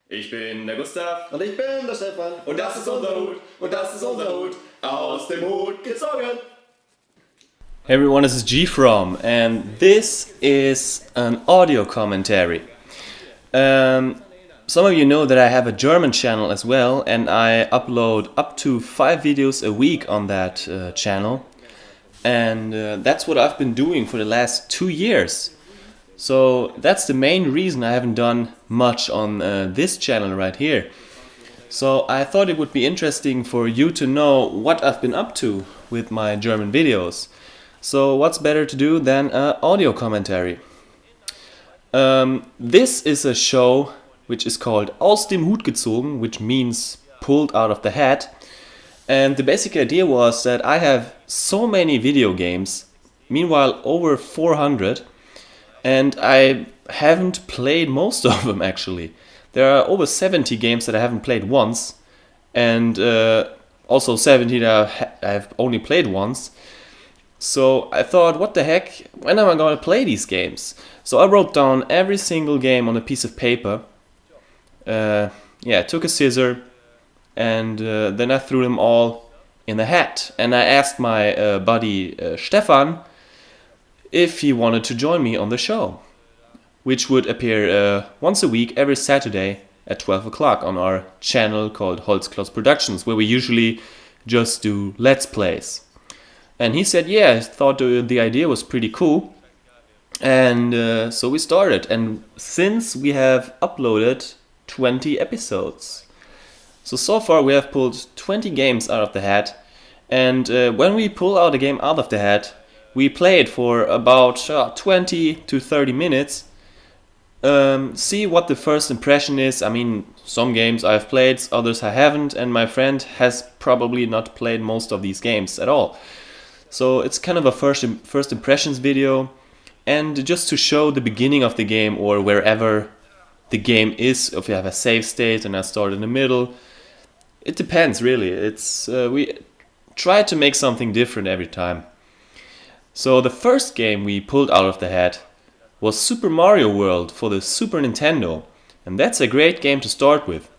Ich bin der Gustav. Und ich bin der Stefan. Und das ist unser Hut. Und das ist unser Hut. Aus dem Hut gezogen. Hey everyone, this is GFrom, and this is an audio commentary. Some of you know that I have a German channel as well, and I upload up to 5 videos a week on that channel. And that's what I've been doing for the last 2 years. So that's the main reason I haven't done much on this channel right here. So I thought it would be interesting for you to know what I've been up to with my German videos. So what's better to do than an audio commentary? This is a show which is called Aus dem Hut gezogen, which means pulled out of the hat. And the basic idea was that I have so many video games, meanwhile over 400, and I haven't played most of them actually. There are over 70 games that I haven't played once, and also 70 that I have only played once. So I thought, what the heck, when am I going to play these games? So I wrote down every single game on a piece of paper. Took a scissor, and then I threw them all in the hat. And I asked my buddy Stefan if he wanted to join me on the show, which would appear once a week, every Saturday at 12 o'clock on our channel called Holzklotz Productions, where we usually just do Let's Plays. And he said, yeah, I thought the idea was pretty cool. And so we started. And since we have uploaded 20 episodes. So far we have pulled 20 games out of the hat. And when we pull out a game out of the hat, we play it for about 20 to 30 minutes. See what the first impression is. I mean, some games I've played, others I haven't. And my friend has probably not played most of these games at all. So it's kind of a first impressions video, and just to show the beginning of the game or wherever the game is. If you have a save state and I start in the middle, it depends really. It's we try to make something different every time. So the first game we pulled out of the hat was Super Mario World for the Super Nintendo, and that's a great game to start with.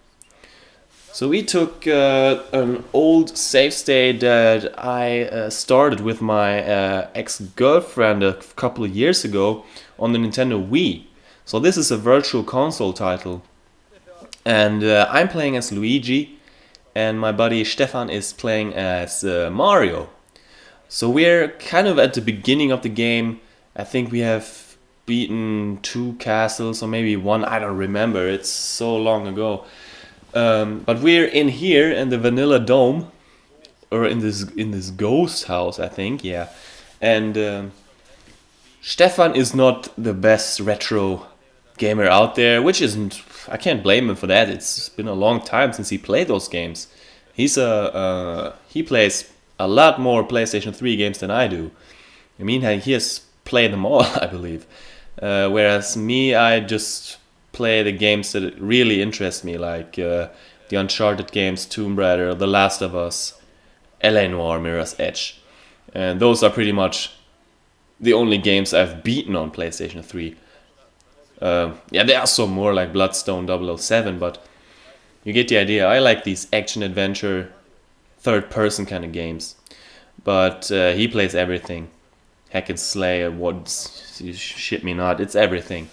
So we took an old save state that I started with my ex-girlfriend a couple of years ago on the Nintendo Wii. So this is a virtual console title. And I'm playing as Luigi, and my buddy Stefan is playing as Mario. So we're kind of at the beginning of the game. I think we have beaten 2 castles, or maybe 1, I don't remember, it's so long ago. But we're in here in the Vanilla Dome, or in this ghost house, I think, yeah. And Stefan is not the best retro gamer out there, which isn't. I can't blame him for that. It's been a long time since he played those games. He plays a lot more PlayStation 3 games than I do. I mean, he has played them all, I believe. Whereas me, I just play the games that really interest me, like the Uncharted games, Tomb Raider, The Last of Us, L.A. Noire, Mirror's Edge. And those are pretty much the only games I've beaten on PlayStation 3. There are some more like Bloodstone 007, but you get the idea. I like these action-adventure, third-person kind of games. But he plays everything. Hack and slay, shit me not, it's everything.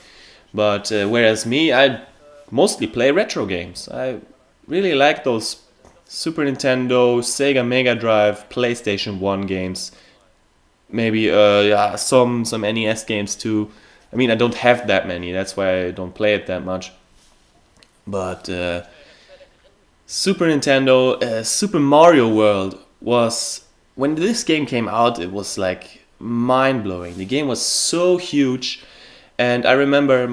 But whereas me, I mostly play retro games. I really like those Super Nintendo, Sega Mega Drive, PlayStation 1 games. Maybe some NES games too. I mean, I don't have that many, that's why I don't play it that much. But Super Nintendo, Super Mario World was... When this game came out, it was like mind-blowing. The game was so huge. And I remember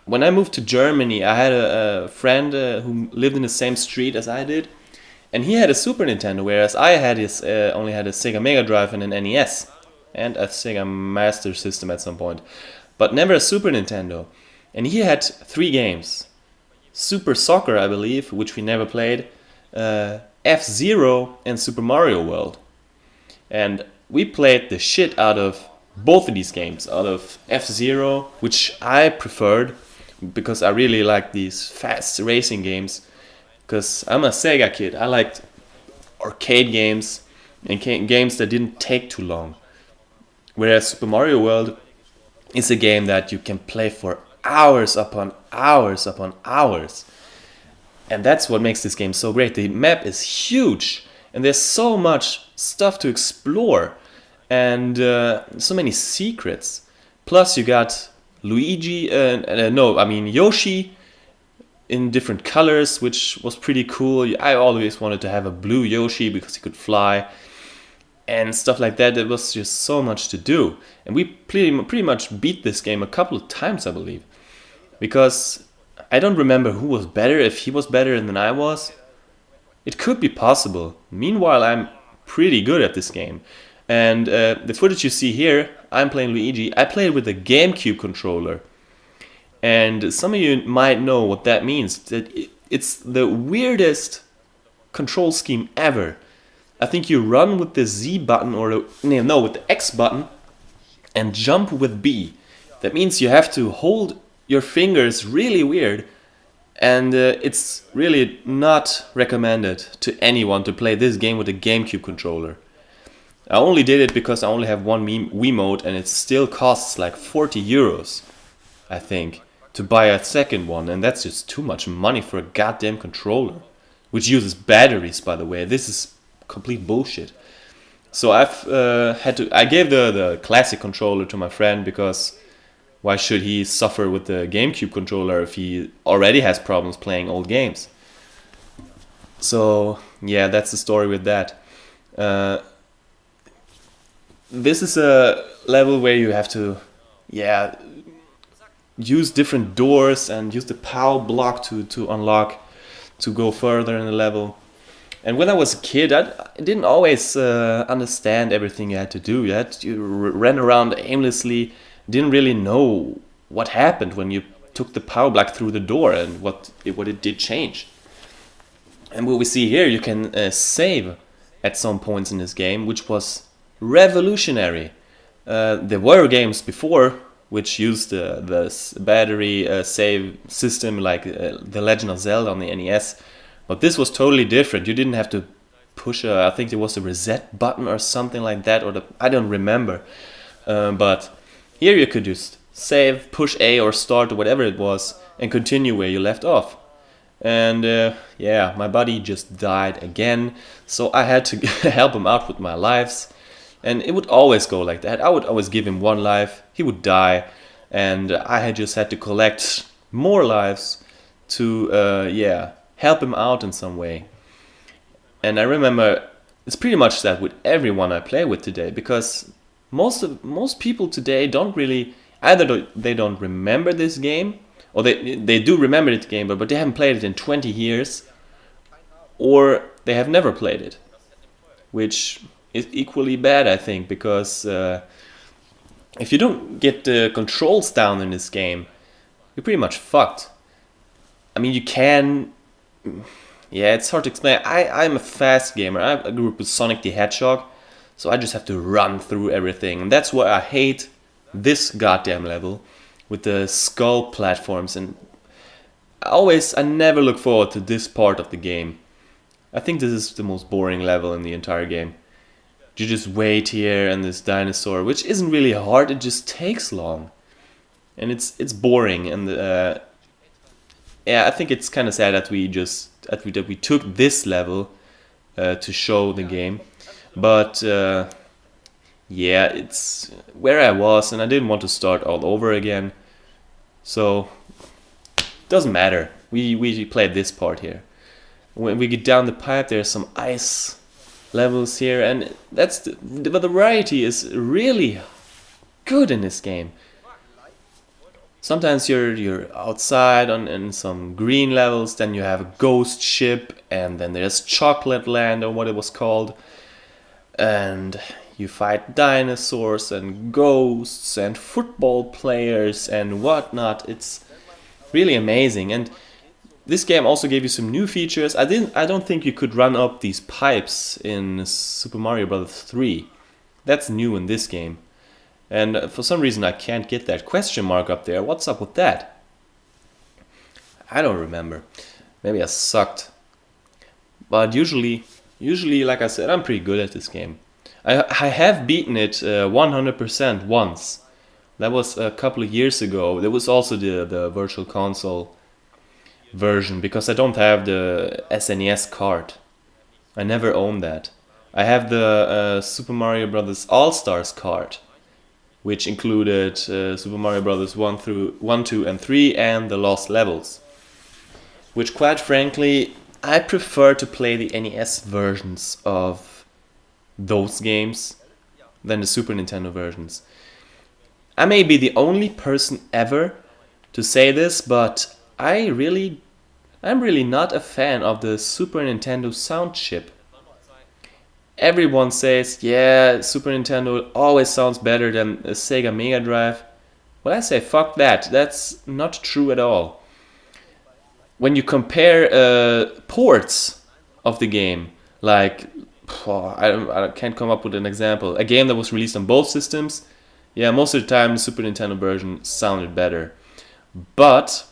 when I moved to Germany, I had a friend who lived in the same street as I did, and he had a Super Nintendo, whereas I only had a Sega Mega Drive and an NES, and a Sega Master System at some point, but never a Super Nintendo. And he had 3 games: Super Soccer, I believe, which we never played, F-Zero, and Super Mario World. And we played the shit out of both of these games, out of F-Zero, which I preferred, because I really like these fast racing games. Because I'm a Sega kid, I liked arcade games and games that didn't take too long. Whereas Super Mario World is a game that you can play for hours upon hours upon hours. And that's what makes this game so great. The map is huge, and there's so much stuff to explore, and so many secrets. Plus, you got Yoshi in different colors, which was pretty cool. I always wanted to have a blue Yoshi because he could fly, and stuff like that. There was just so much to do, and we pretty much beat this game a couple of times, I believe, because I don't remember who was better, if he was better than I was. It could be possible. Meanwhile, I'm pretty good at this game. And the footage you see here, I'm playing Luigi. I played with a GameCube controller. And some of you might know what that means. It's the weirdest control scheme ever. I think you run with the Z button with the X button and jump with B. That means you have to hold your fingers really weird, and it's really not recommended to anyone to play this game with a GameCube controller. I only did it because I only have one Wiimote, and it still costs like 40 euros, I think, to buy a second one, and that's just too much money for a goddamn controller, which uses batteries, by the way. This is complete bullshit. So I gave the classic controller to my friend, because why should he suffer with the GameCube controller if he already has problems playing old games? So yeah, that's the story with that. This is a level where you have to, use different doors and use the POW block to unlock, to go further in the level. And when I was a kid, I didn't always understand everything you had to do. You ran around aimlessly, didn't really know what happened when you took the power block through the door and what it did change. And what we see here, you can save at some points in this game, which was revolutionary. There were games before which used the battery save system, like The Legend of Zelda on the NES, but this was totally different. You didn't have to push I think there was a reset button or something like that, I don't remember, but here you could just save, push A or start or whatever it was, and continue where you left off. And my buddy just died again, so I had to help him out with my lives. And it would always go like that. I would always give him one life, he would die, and I had just had to collect more lives to help him out in some way. And I remember it's pretty much that with everyone I play with today, because most people today don't really, either they don't remember this game, or they do remember this game, but they haven't played it in 20 years, or they have never played it, which is equally bad, I think, because if you don't get the controls down in this game, you're pretty much fucked. I mean, you can... Yeah, it's hard to explain. I'm a fast gamer. I grew up with Sonic the Hedgehog, so I just have to run through everything. And that's why I hate this goddamn level with the skull platforms. And I never look forward to this part of the game. I think this is the most boring level in the entire game. You just wait here and this dinosaur, which isn't really hard, it just takes long. And it's boring, and I think it's kind of sad that we took this level to show the game. But it's where I was, and I didn't want to start all over again. So doesn't matter. We played this part here. When we get down the pipe, there's some ice levels here, and the variety is really good in this game. Sometimes you're outside in some green levels, then you have a ghost ship, and then there's Chocolate Land, or what it was called, and you fight dinosaurs and ghosts and football players and whatnot. It's really amazing. And this game also gave you some new features. I don't think you could run up these pipes in Super Mario Bros. 3. That's new in this game. And for some reason I can't get that question mark up there. What's up with that? I don't remember. Maybe I sucked. But usually, like I said, I'm pretty good at this game. I have beaten it 100% once. That was a couple of years ago. There was also the Virtual Console version, because I don't have the SNES card. I never owned that. I have the Super Mario Bros. All-Stars card, which included Super Mario Bros. 1, 2, and 3, and the Lost Levels. Which, quite frankly, I prefer to play the NES versions of those games than the Super Nintendo versions. I may be the only person ever to say this, but I'm really not a fan of the Super Nintendo sound chip. Everyone says, yeah, Super Nintendo always sounds better than a Sega Mega Drive. Well, I say, fuck that. That's not true at all. When you compare ports of the game, like, I can't come up with an example. A game that was released on both systems, yeah, most of the time the Super Nintendo version sounded better. But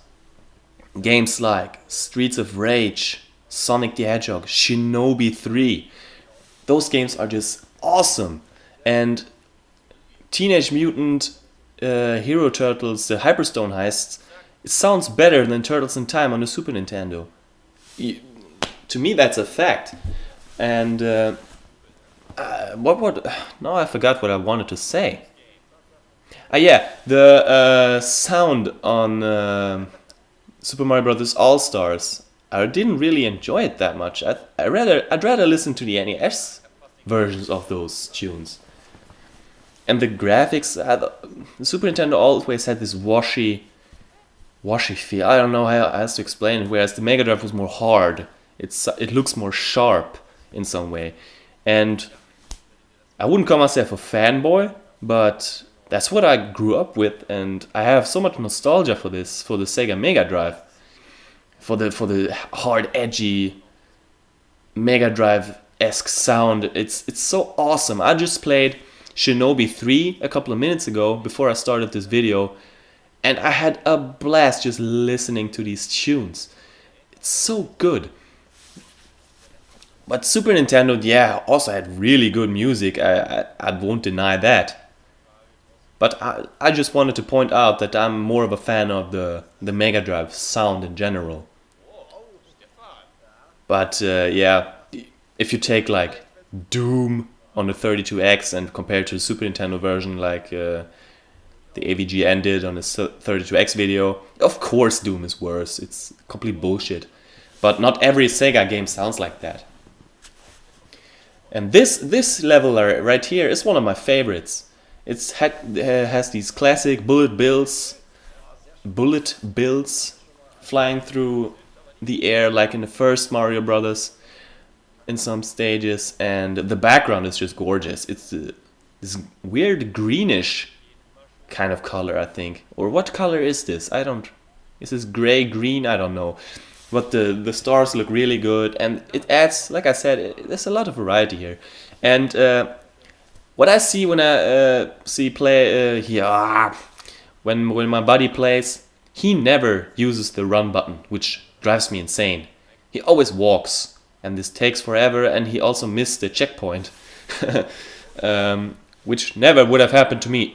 games like Streets of Rage, Sonic the Hedgehog, Shinobi 3, those games are just awesome. And Teenage Mutant Hero Turtles, the Hyperstone Heists, it sounds better than Turtles in Time on the Super Nintendo. To me, that's a fact. And now I forgot what I wanted to say. Yeah, the sound on Super Mario Bros. All-Stars, I didn't really enjoy it that much. I'd rather listen to the NES versions of those tunes. And the graphics, the Super Nintendo always had this washy feel. I don't know how else to explain it. Whereas the Mega Drive was more hard. It looks more sharp in some way. And I wouldn't call myself a fanboy, but that's what I grew up with, and I have so much nostalgia for the Sega Mega Drive, for the hard, edgy Mega Drive-esque sound. It's so awesome. I just played Shinobi 3 a couple of minutes ago before I started this video, and I had a blast just listening to these tunes. It's so good. But Super Nintendo, yeah, also had really good music. I won't deny that. But I just wanted to point out that I'm more of a fan of the Mega Drive sound in general. But yeah, if you take like Doom on the 32X and compare it to the Super Nintendo version, like the AVGN did on the 32X video, of course Doom is worse. It's complete bullshit. But not every Sega game sounds like that. And this level right here is one of my favorites. It has these classic bullet bills flying through the air like in the first Mario Brothers in some stages, and the background is just gorgeous. It's this weird greenish kind of color, I think. Or what color is this? Is this gray, green? I don't know. But the stars look really good, and it adds, like I said, there's a lot of variety here. And what I see when I play here, when my buddy plays, he never uses the run button, which drives me insane. He always walks, and this takes forever, and he also missed the checkpoint, which never would have happened to me.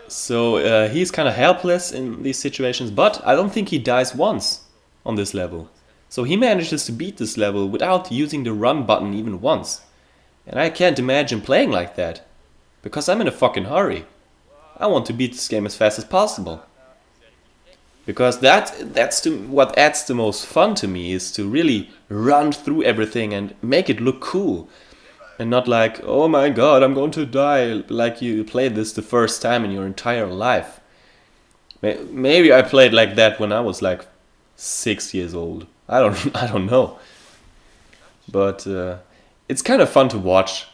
So he's kind of helpless in these situations, but I don't think he dies once on this level. So he manages to beat this level without using the run button even once. And I can't imagine playing like that, because I'm in a fucking hurry. I want to beat this game as fast as possible. Because that's what adds the most fun to me, is to really run through everything and make it look cool. And not like, oh my god, I'm going to die, like you played this the first time in your entire life. Maybe I played like that when I was like 6 years old. I don't know. But it's kind of fun to watch,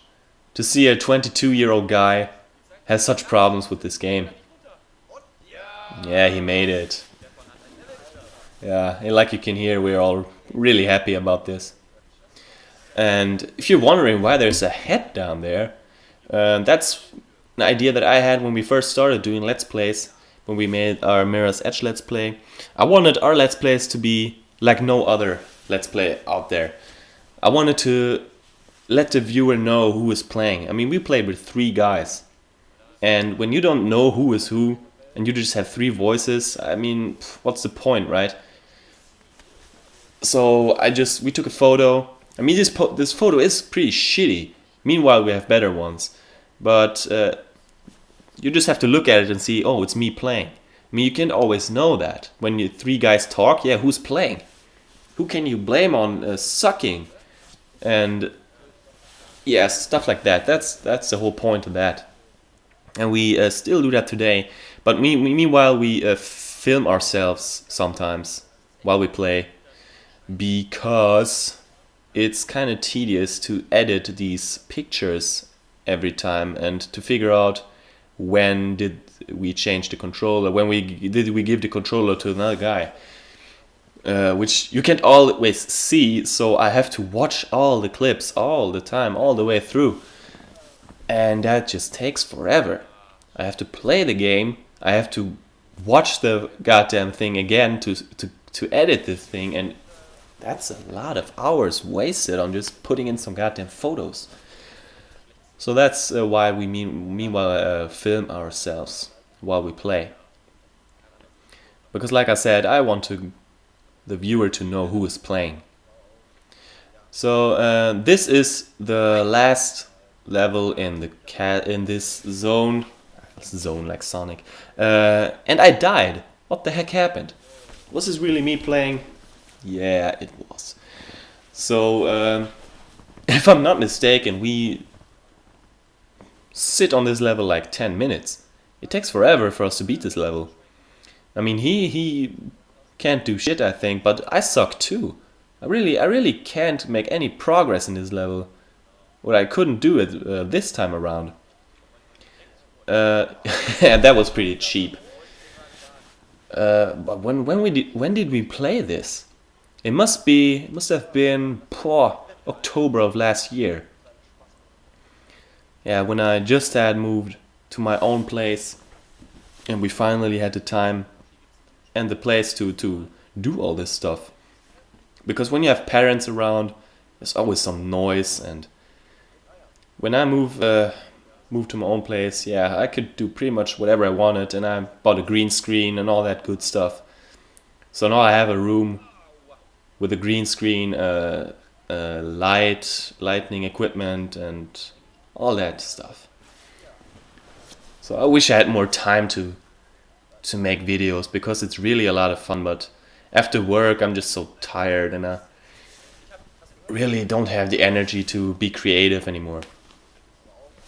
to see a 22-year-old guy has such problems with this game. Yeah, he made it. Yeah, and like you can hear, we're all really happy about this. And if you're wondering why there's a head down there, that's an idea that I had when we first started doing Let's Plays, when we made our Mirror's Edge Let's Play. I wanted our Let's Plays to be like no other Let's Play out there. I wanted to let the viewer know who is playing. I mean, we played with 3 guys. And when you don't know who is who, and you just have 3 voices, I mean, what's the point, right? So we took a photo. I mean, this photo is pretty shitty. Meanwhile, we have better ones. But you just have to look at it and see, oh, it's me playing. I mean, you can't always know that. When 3 guys talk, yeah, who's playing? Who can you blame on sucking? And yeah, stuff like that. That's the whole point of that. And we still do that today. But meanwhile, we film ourselves sometimes while we play, because it's kind of tedious to edit these pictures every time and to figure out when did we change the controller, when did we give the controller to another guy, which you can't always see, so I have to watch all the clips all the time, all the way through, and that just takes forever. I have to play the game, I have to watch the goddamn thing again to edit this thing, and that's a lot of hours wasted on just putting in some goddamn photos. So that's why we meanwhile film ourselves while we play. Because like I said, I want the viewer to know who is playing. So this is the last level in this zone like Sonic, and I died. What the heck happened? Was this really me playing? Yeah, it was. So if I'm not mistaken, we sit on this level like 10 minutes. It takes forever for us to beat this level. I mean, he can't do shit, I think, but I suck too. I really can't make any progress in this level. Well, I couldn't do it this time around. Yeah, that was pretty cheap. But when did we play this? It must have been October of last year. Yeah, when I just had moved to my own place, and we finally had the time and the place to do all this stuff. Because when you have parents around, there's always some noise, and when I moved to my own place, yeah, I could do pretty much whatever I wanted, and I bought a green screen and all that good stuff. So now I have a room with a green screen, lightning equipment, and all that stuff. So I wish I had more time to make videos, because it's really a lot of fun, but after work I'm just so tired and I really don't have the energy to be creative anymore.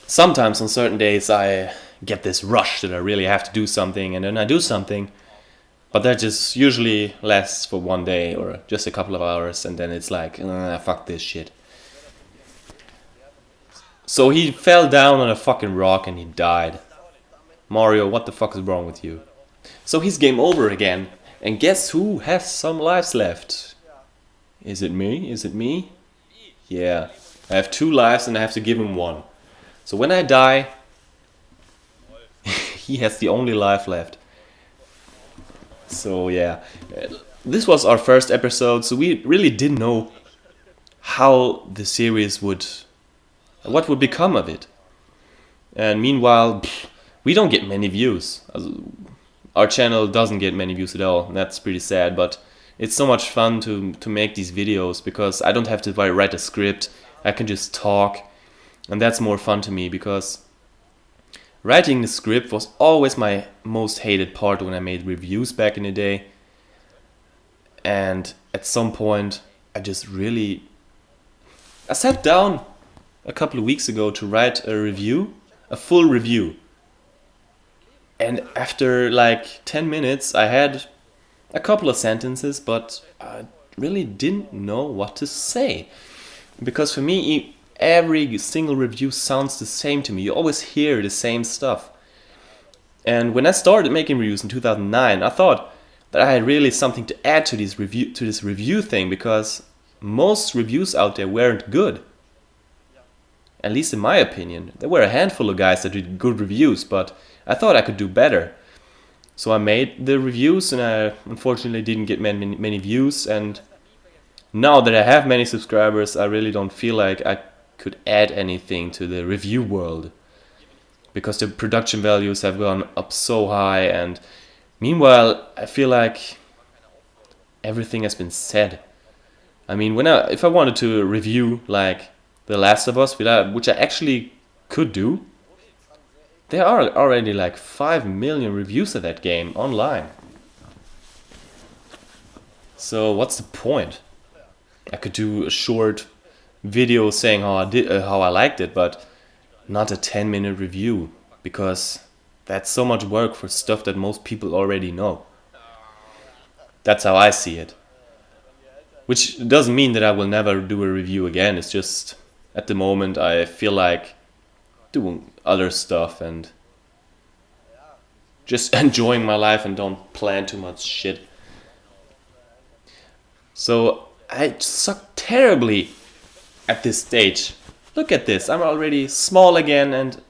Sometimes on certain days I get this rush that I really have to do something, and then I do something, but that just usually lasts for one day or just a couple of hours, and then it's like, fuck this shit. So he fell down on a fucking rock and he died. Mario, what the fuck is wrong with you? So he's game over again, and guess who has some lives left? Is it me? Is it me? Yeah, I have 2 lives and I have to give him 1. So when I die, he has the only life left. So yeah, this was our first episode, so we really didn't know how the series what would become of it. And meanwhile, we don't get many views. Our channel doesn't get many views at all, and that's pretty sad, but it's so much fun to make these videos, because I don't have to write a script, I can just talk, and that's more fun to me, because writing the script was always my most hated part when I made reviews back in the day. And at some point I sat down a couple of weeks ago to write a full review. And after like 10 minutes I had a couple of sentences, but I really didn't know what to say. Because for me, every single review sounds the same to me. You always hear the same stuff. And when I started making reviews in 2009, I thought that I had really something to add to this review thing, because most reviews out there weren't good. At least in my opinion. There were a handful of guys that did good reviews, but I thought I could do better. So I made the reviews, and I unfortunately didn't get many views. And now that I have many subscribers, I really don't feel like I could add anything to the review world, because the production values have gone up so high, and meanwhile I feel like everything has been said. I mean, if I wanted to review like The Last of Us, which I actually could do, there are already like 5 million reviews of that game online. So what's the point? I could do a short video saying how I liked it, but not a 10-minute review, because that's so much work for stuff that most people already know. That's how I see it. Which doesn't mean that I will never do a review again. It's just at the moment I feel like doing other stuff and just enjoying my life and don't plan too much shit. So I suck terribly at this stage. Look at this, I'm already small again and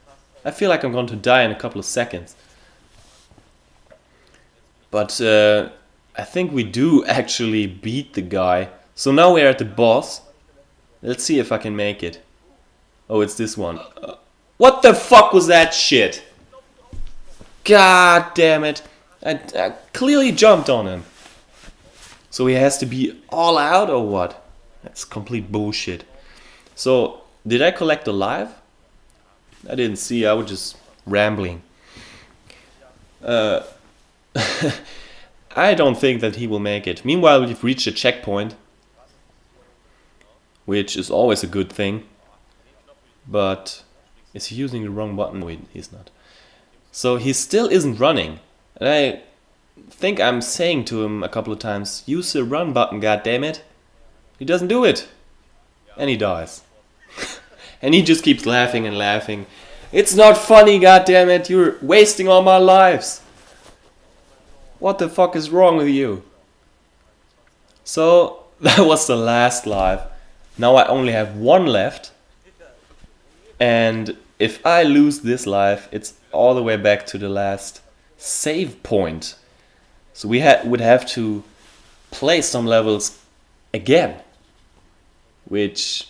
I feel like I'm going to die in a couple of seconds. But I think we do actually beat the guy. So now we're at the boss. Let's see if I can make it. Oh, it's this one. What the fuck was that shit? God damn it. I clearly jumped on him. So he has to be all out or what? That's complete bullshit. So, did I collect a life? I didn't see, I was just rambling. I don't think that he will make it. Meanwhile, we've reached a checkpoint, which is always a good thing. But is he using the wrong button? Wait, he's not. So he still isn't running. And I think I'm saying to him a couple of times, use the run button, goddammit. He doesn't do it. And he dies. And he just keeps laughing and laughing. It's not funny, goddammit. You're wasting all my lives. What the fuck is wrong with you? So that was the last life. Now I only have one left. And if I lose this life, it's all the way back to the last save point. So we would have to play some levels again, which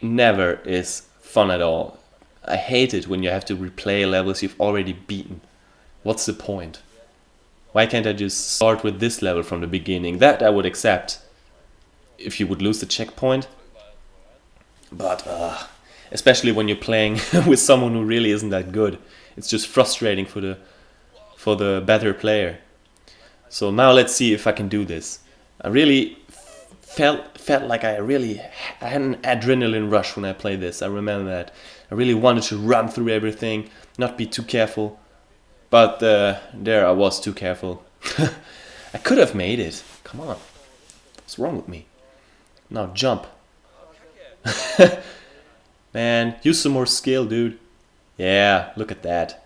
never is fun at all. I hate it when you have to replay levels you've already beaten. What's the point? Why can't I just start with this level from the beginning? That I would accept if you would lose the checkpoint. But especially when you're playing with someone who really isn't that good. It's just frustrating for the better player. So now let's see if I can do this. I really felt like I had an adrenaline rush when I played this. I remember that. I really wanted to run through everything, not be too careful. But there I was too careful. I could have made it. Come on. What's wrong with me? Now jump. Man, use some more skill, dude. Yeah, look at that.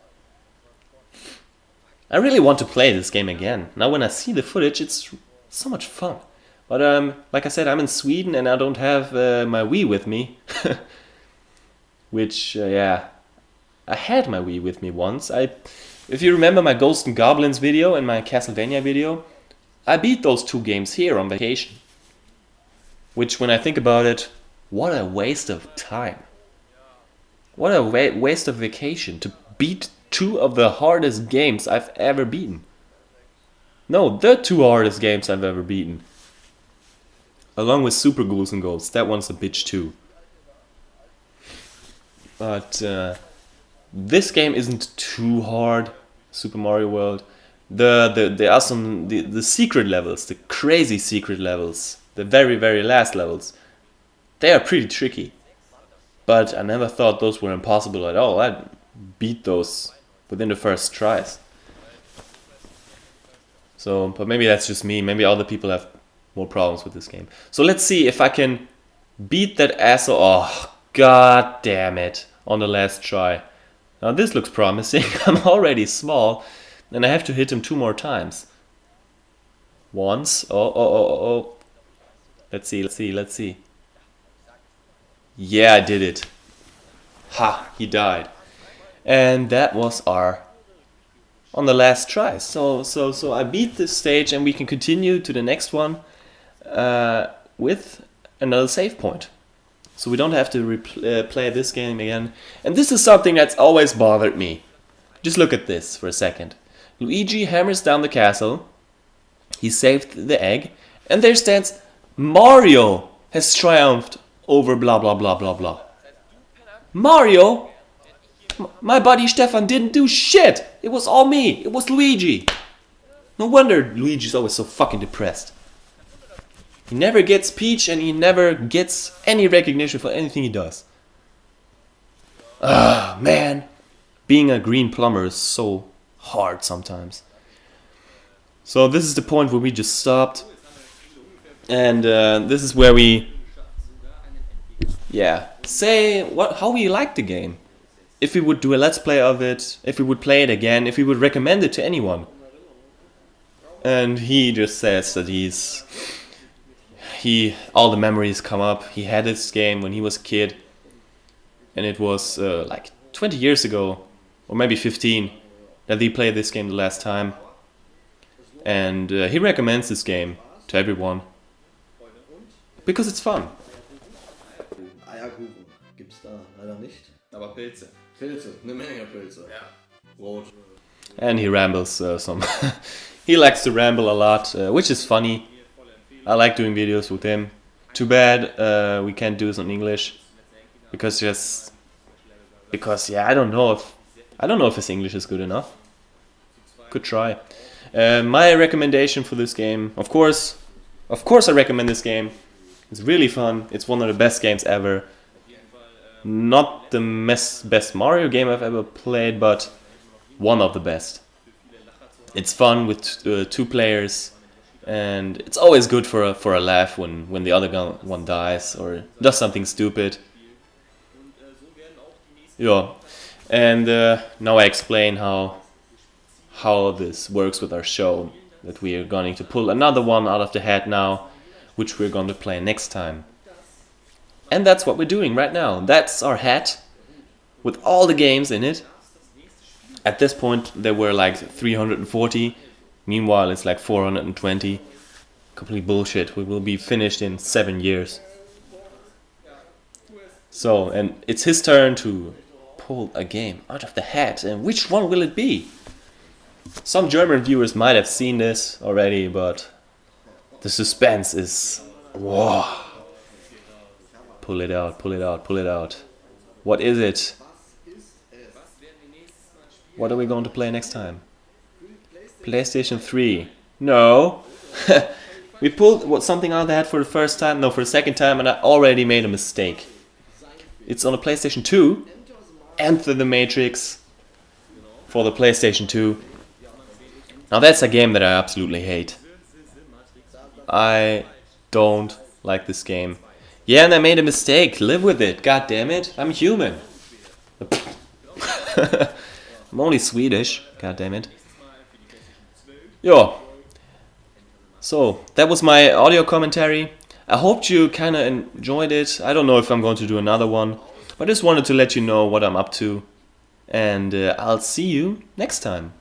I really want to play this game again. Now when I see the footage, it's so much fun. But like I said, I'm in Sweden and I don't have my Wii with me. Which, yeah, I had my Wii with me once. If you remember my Ghosts and Goblins video and my Castlevania video, I beat those two games here on vacation. Which, when I think about it, what a waste of time. What a waste of vacation to beat two of the hardest games I've ever beaten. No, the two hardest games I've ever beaten. Along with Super Ghouls and Ghosts, that one's a bitch too. But this game isn't too hard, Super Mario World. There are some the secret levels, the crazy secret levels, the very, very last levels. They are pretty tricky. But I never thought those were impossible at all. I beat those within the first tries. So, but maybe that's just me. Maybe other people have more problems with this game. So let's see if I can beat that asshole. Oh, god damn it. On the last try. Now this looks promising. I'm already small. And I have to hit him 2 more times. Once. Oh. Let's see. Yeah, I did it. Ha, he died. And that was our on the last try. So I beat this stage, and we can continue to the next one with another save point. So we don't have to play this game again. And this is something that's always bothered me. Just look at this for a second. Luigi hammers down the castle. He saved the egg. And there stands Mario has triumphed over blah blah blah blah blah. Mario? My buddy Stefan didn't do shit. It was all me. It was Luigi. No wonder Luigi's always so fucking depressed. He never gets Peach, and he never gets any recognition for anything he does. Ah, man. Being a green plumber is so hard sometimes. So this is the point where we just stopped. And this is where we... say how we like the game. If we would do a let's play of it, if we would play it again, if we would recommend it to anyone. And he just says that all the memories come up. He had this game when he was a kid, and it was like 20 years ago, or maybe 15, that he played this game the last time. And he recommends this game to everyone because it's fun. Eierkuchen gibt's da leider nicht. Aber Pilze. Pilze, eine Menge Pilze. Ja. Rot. And he rambles some. He likes to ramble a lot, which is funny. I like doing videos with him. Too bad we can't do this in English, because I don't know if his English is good enough. Could try. My recommendation for this game, of course I recommend this game. It's really fun. It's one of the best games ever. Not the best Mario game I've ever played, but one of the best. It's fun with 2 players. And it's always good for a laugh when the other one dies or does something stupid. Yeah, and now I explain how this works with our show. That we are going to pull another one out of the hat now, which we're going to play next time. And that's what we're doing right now. That's our hat with all the games in it. At this point there were like 340. Meanwhile, it's like 420. Complete bullshit. We will be finished in 7 years. So, and it's his turn to pull a game out of the hat. And which one will it be? Some German viewers might have seen this already, but the suspense is... Whoa. Pull it out, pull it out, pull it out. What is it? What are we going to play next time? PlayStation 3. No. We pulled something out of the hat for the first time. No, for the second time, and I already made a mistake. It's on a PlayStation 2. Enter the Matrix for the PlayStation 2. Now that's a game that I absolutely hate. I don't like this game. Yeah, and I made a mistake. Live with it. God damn it. I'm human. I'm only Swedish. God damn it. Yeah. So, that was my audio commentary. I hope you kind of enjoyed it. I don't know if I'm going to do another one, but I just wanted to let you know what I'm up to. And I'll see you next time.